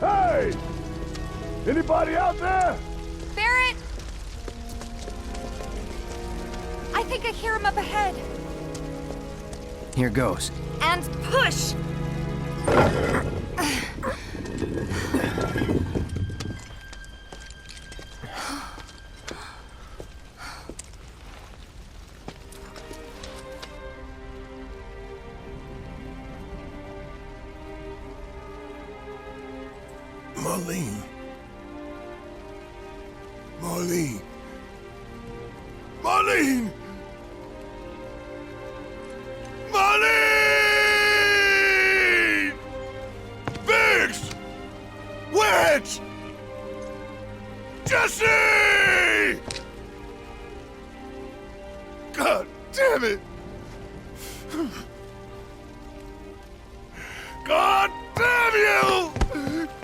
Hey! Anybody out there? Barrett! I think I hear him up ahead. Here goes. And push! Marlene. Marlene. Marlene! Marlene! Biggs! Wedge! Jesse! God damn it! God damn you!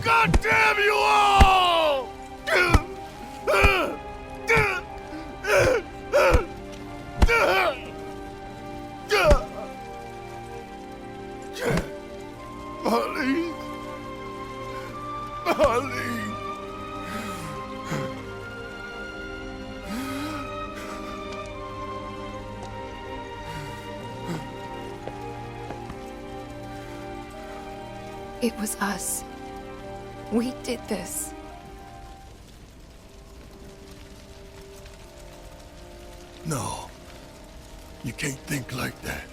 God damn you all! Marlene. Marlene. It was us. We did this. No. You can't think like that.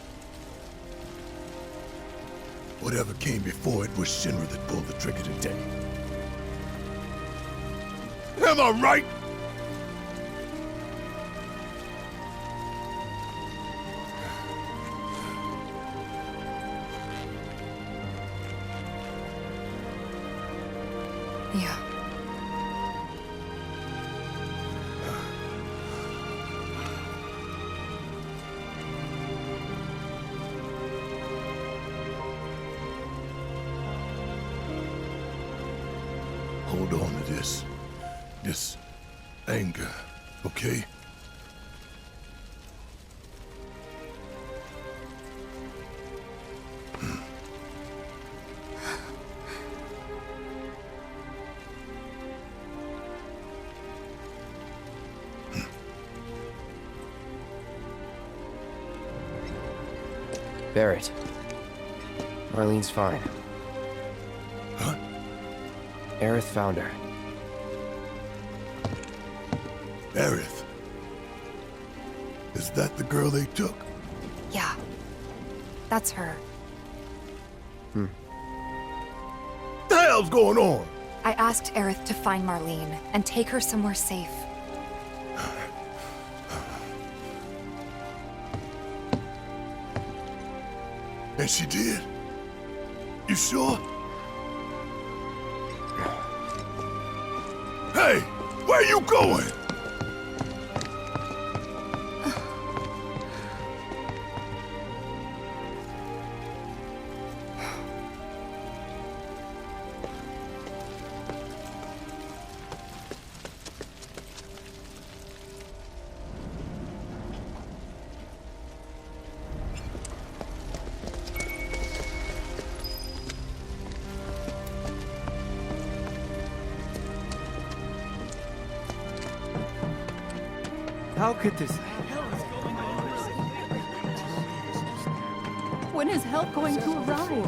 Whatever came before it was Shinra that pulled the trigger today. Am I right? Yeah. Hold on to this anger, okay? Barrett. Marlene's fine. Huh? Aerith found her. Aerith. Is that the girl they took? Yeah. That's her. The hell's going on? I asked Aerith to find Marlene and take her somewhere safe. And she did? You sure? Hey, where you going? How could this... When is help going to arrive?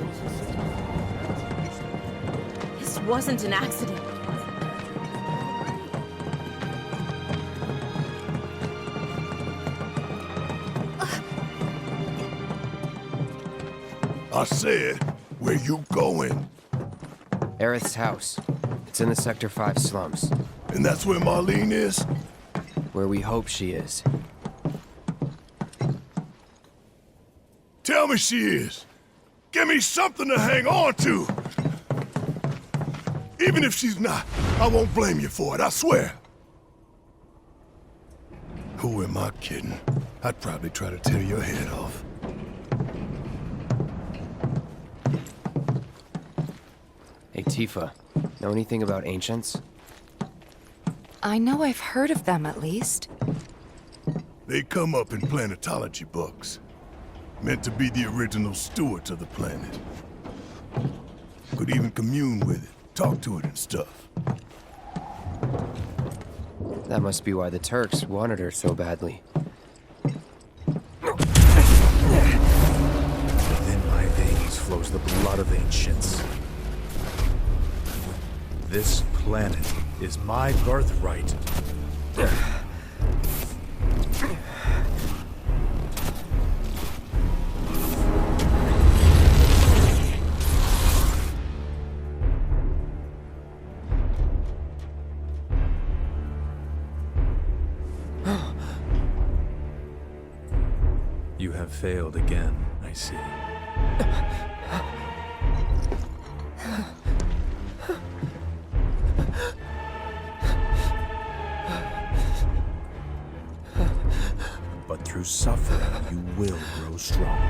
This wasn't an accident. I said, where you going? Aerith's house. It's in the Sector 5 slums. And that's where Marlene is? Where we hope she is. Tell me she is. Give me something to hang on to. Even if she's not, I won't blame you for it, I swear. Who am I kidding? I'd probably try to tear your head off. Hey, Tifa. Know anything about ancients? I know I've heard of them, at least. They come up in planetology books. Meant to be the original stewards of the planet. Could even commune with it, talk to it and stuff. That must be why the Turks wanted her so badly. Within my veins flows the blood of ancients. This planet is my birthright. You have failed again, I see. But through suffering, you will grow strong.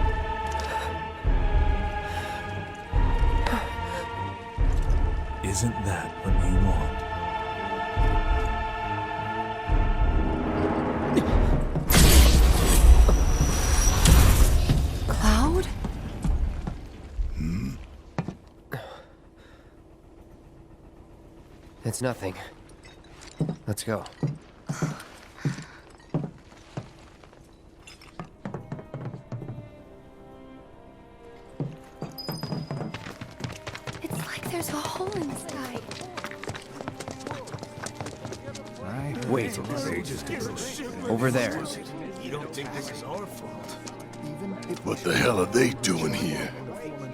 Isn't that what you want? Cloud? It's nothing. Let's go. It's like there's a hole in the sky. Wait. Over there. What the hell are they doing here?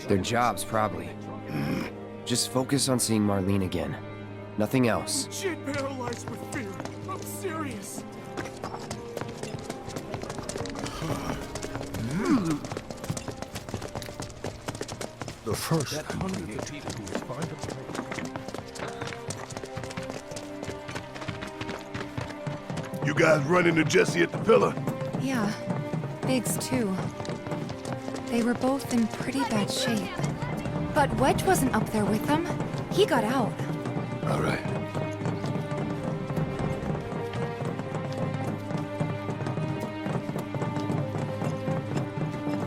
Their jobs, probably. Just focus on seeing Marlene again. Nothing else. She ain't paralyzed with fear. I'm serious. The first. You guys run into Jesse at the pillar? Yeah, Biggs too. They were both in pretty bad shape. But Wedge wasn't up there with them. He got out. All right.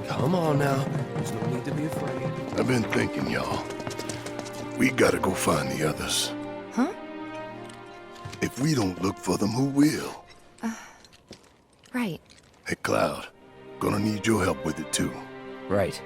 Come on now. There's no need to be afraid. I've been thinking, y'all. We gotta go find the others. Huh? If we don't look for them, who will? Right. Hey, Cloud. Gonna need your help with it, too. Right.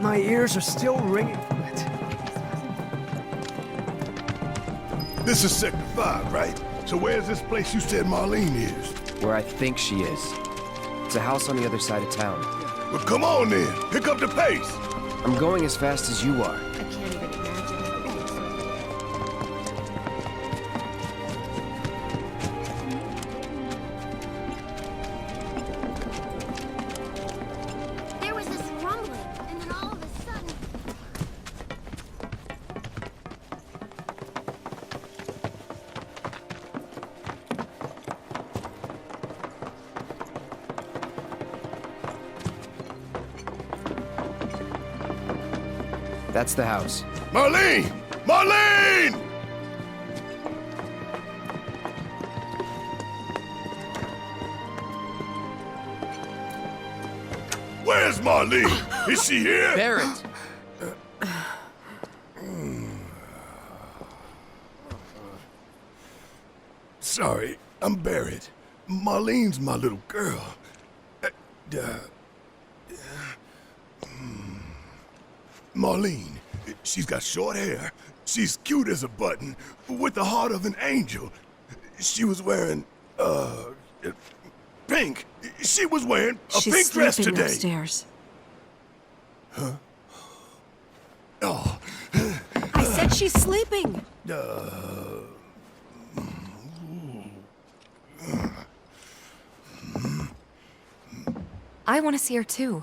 My ears are still ringing from it. This is Sector 5, right? So where's this place you said Marlene is? Where I think she is. It's a house on the other side of town. Well, come on then. Pick up the pace. I'm going as fast as you are. I can't even imagine. There was this rumbling, and then all of a sudden... That's the house. Marlene! Marlene! Where's Marlene? Is she here? Barrett! Sorry, I'm Barrett. Marlene's my little girl. Marlene. She's got short hair. She's cute as a button, with the heart of an angel. She was wearing, pink. She was wearing a She's pink dress sleeping today. upstairs. Oh, I said she's sleeping. I want to see her too.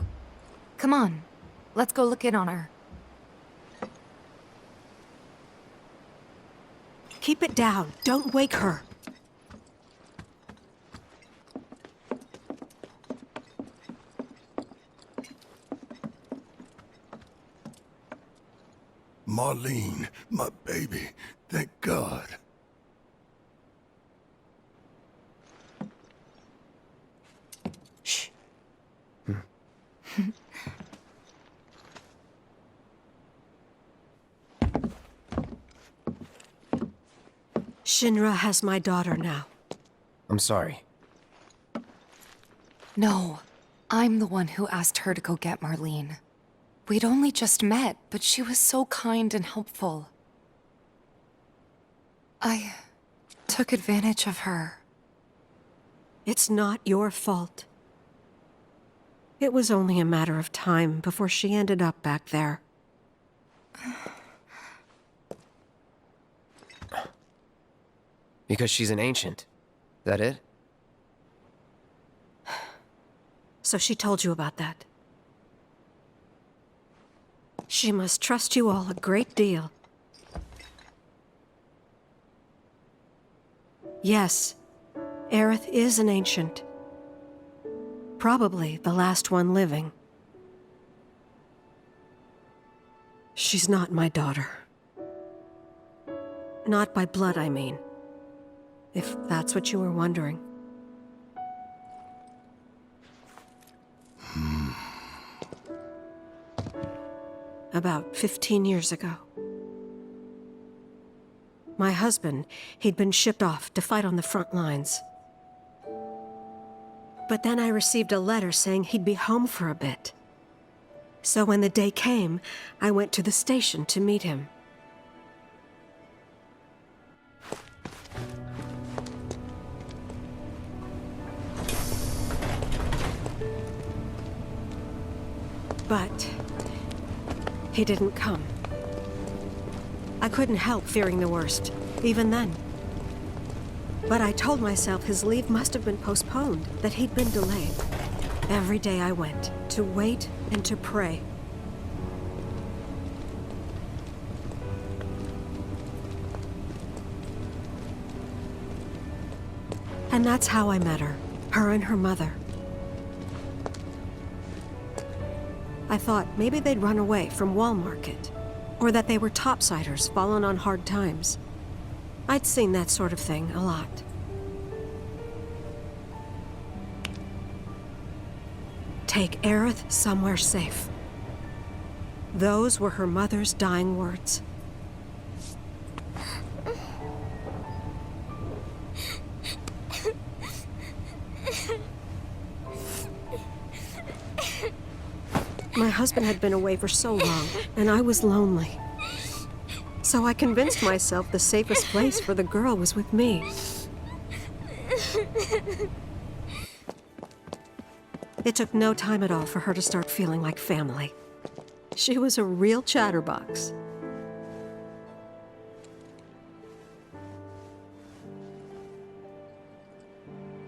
Come on, let's go look in on her. Keep it down. Don't wake her. Marlene, my baby. Thank God. Shh. Shinra has my daughter now. I'm sorry. No, I'm the one who asked her to go get Marlene. We'd only just met, but she was so kind and helpful. I took advantage of her. It's not your fault. It was only a matter of time before she ended up back there. Because she's an ancient. That it? So she told you about that. She must trust you all a great deal. Yes, Aerith is an ancient. Probably the last one living. She's not my daughter. Not by blood, I mean. If that's what you were wondering. About 15 years ago. My husband, he'd been shipped off to fight on the front lines. But then I received a letter saying he'd be home for a bit. So when the day came, I went to the station to meet him. But he didn't come. I couldn't help fearing the worst, even then. But I told myself his leave must have been postponed, that he'd been delayed. Every day I went, to wait and to pray. And that's how I met her and her mother. I thought maybe they'd run away from Wall Market, or that they were topsiders fallen on hard times. I'd seen that sort of thing a lot. Take Aerith somewhere safe. Those were her mother's dying words. My husband had been away for so long, and I was lonely. So I convinced myself the safest place for the girl was with me. It took no time at all for her to start feeling like family. She was a real chatterbox.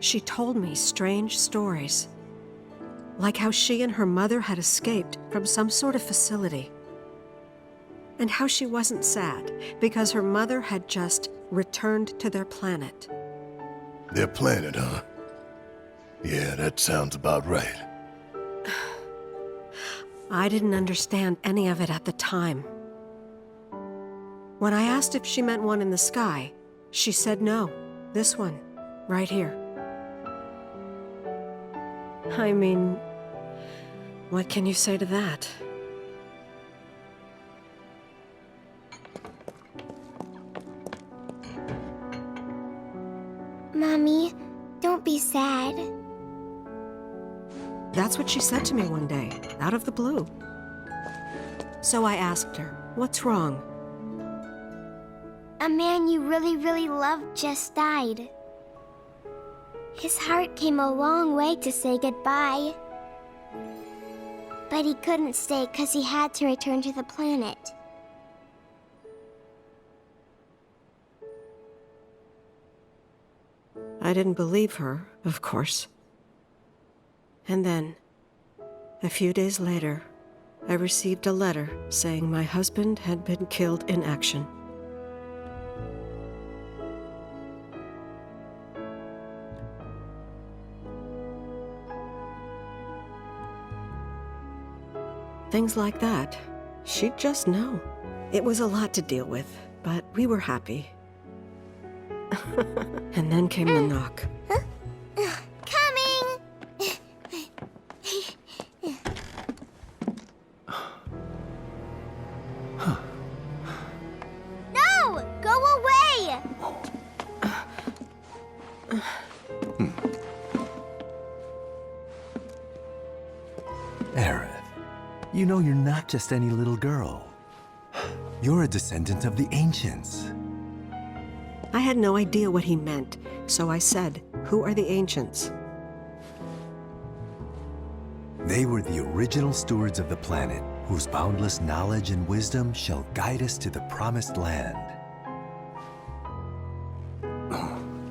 She told me strange stories. Like how she and her mother had escaped from some sort of facility. And how she wasn't sad because her mother had just returned to their planet. Their planet, huh? Yeah, that sounds about right. I didn't understand any of it at the time. When I asked if she meant one in the sky, she said no. This one, right here. I mean, what can you say to that? Mommy, don't be sad. That's what she said to me one day, out of the blue. So I asked her, "What's wrong?" A man you really, really loved just died. His heart came a long way to say goodbye. But he couldn't stay because he had to return to the planet. I didn't believe her, of course. And then, a few days later, I received a letter saying my husband had been killed in action. Things like that, she'd just know. It was a lot to deal with, but we were happy. And then came the knock. Coming! No! Go away! Aerith, you know you're not just any little girl. You're a descendant of the Ancients. I had no idea what he meant, so I said, "Who are the Ancients?" They were the original stewards of the planet, whose boundless knowledge and wisdom shall guide us to the Promised Land.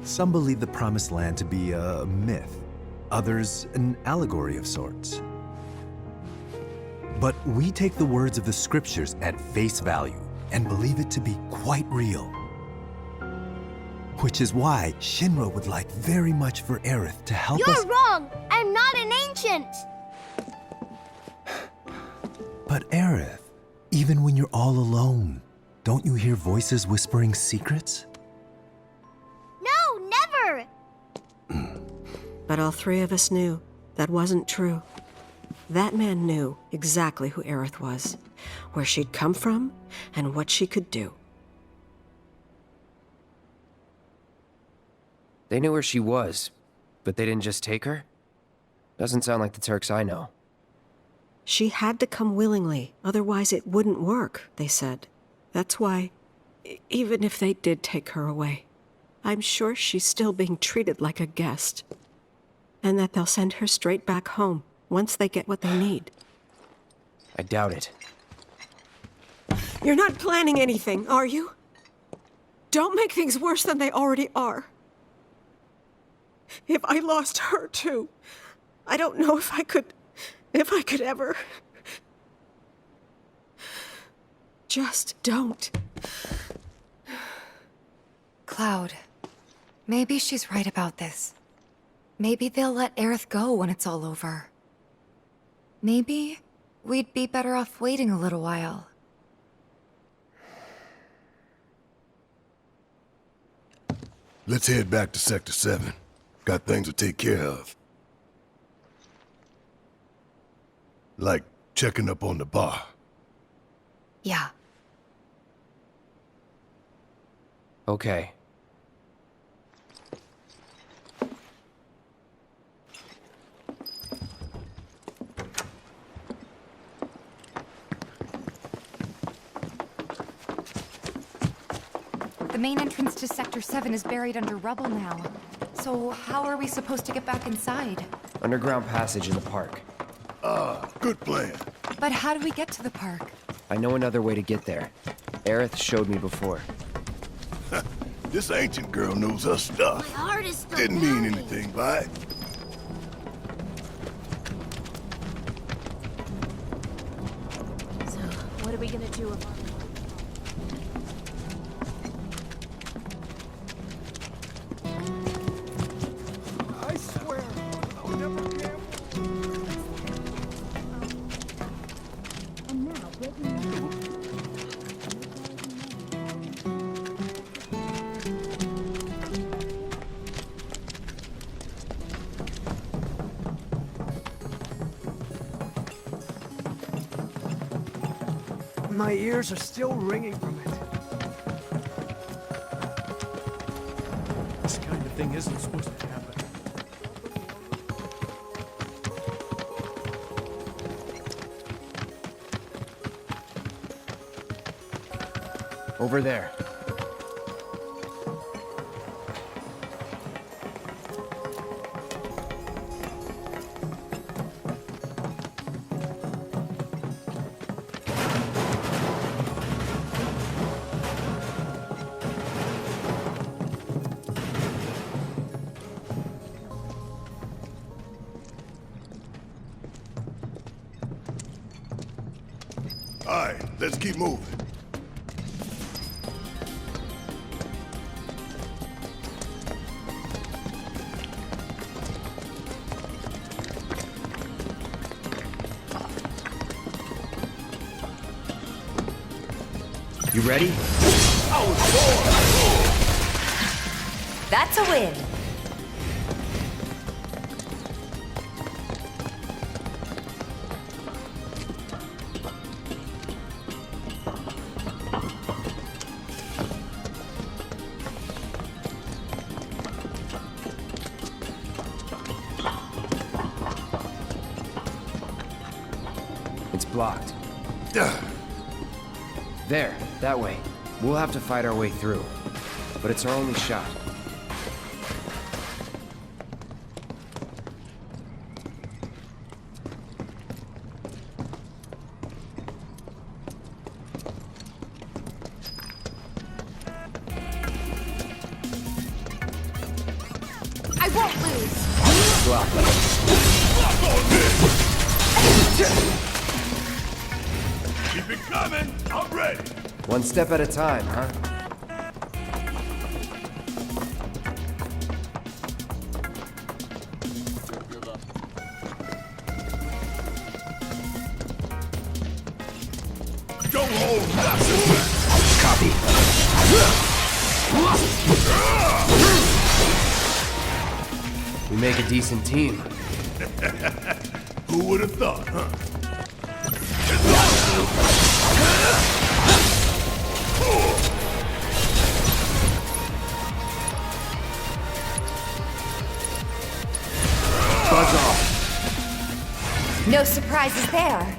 Some believe the Promised Land to be a myth, others an allegory of sorts. But we take the words of the scriptures at face value and believe it to be quite real. Which is why Shinra would like very much for Aerith to help us— You're wrong! I'm not an ancient! But Aerith, even when you're all alone, don't you hear voices whispering secrets? No, never! But all three of us knew that wasn't true. That man knew exactly who Aerith was, where she'd come from, and what she could do. They knew where she was, but they didn't just take her? Doesn't sound like the Turks I know. She had to come willingly, otherwise it wouldn't work, they said. That's why, even if they did take her away, I'm sure she's still being treated like a guest. And that they'll send her straight back home once they get what they need. I doubt it. You're not planning anything, are you? Don't make things worse than they already are. If I lost her too, I don't know if I could ever. Just don't. Cloud, maybe she's right about this. Maybe they'll let Aerith go when it's all over. Maybe we'd be better off waiting a little while. Let's head back to Sector 7. Got things to take care of. Like checking up on the bar. Yeah. Okay. The main entrance to Sector 7 is buried under rubble now. So how are we supposed to get back inside? Underground passage in the park. Good plan. But how do we get to the park? I know another way to get there. Aerith showed me before. This ancient girl knows her stuff. My heart is still Didn't mean pounding. anything by it. So, what are we gonna do about it? I swear, I'll never be able. My ears are still ringing from it. This kind of thing isn't supposed to happen. Over there. All right, let's keep moving. You ready? That's a win. It's blocked. There, that way. We'll have to fight our way through. But it's our only shot. I won't lose. Block. Keep it coming. I'm ready. One step at a time, huh? Don't hold nothing back. Copy. We make a decent team. Who would have thought, huh? Buzz off. No surprises there.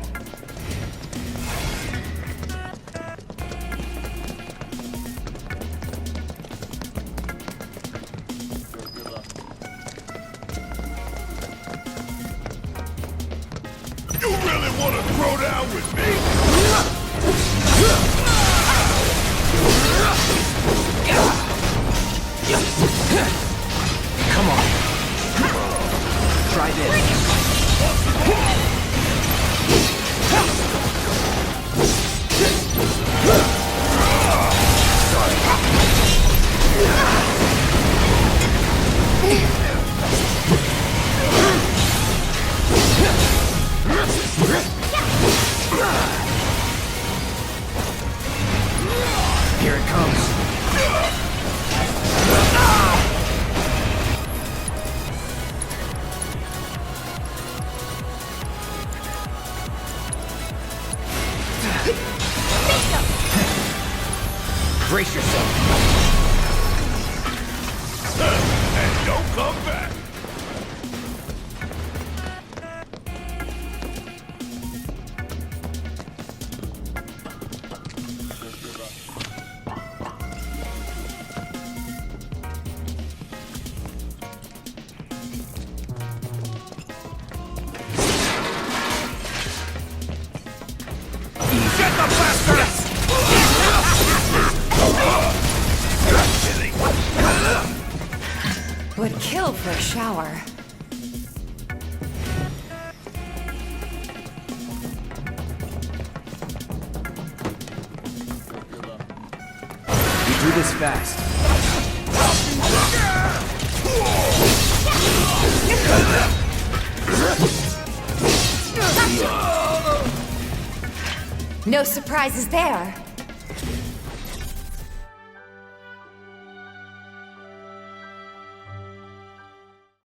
You really want to throw down with me? Come on. Try this. Here it comes. Brace yourself. And don't come back. Get the bastards! Would kill for a shower. We do this fast. No surprises there.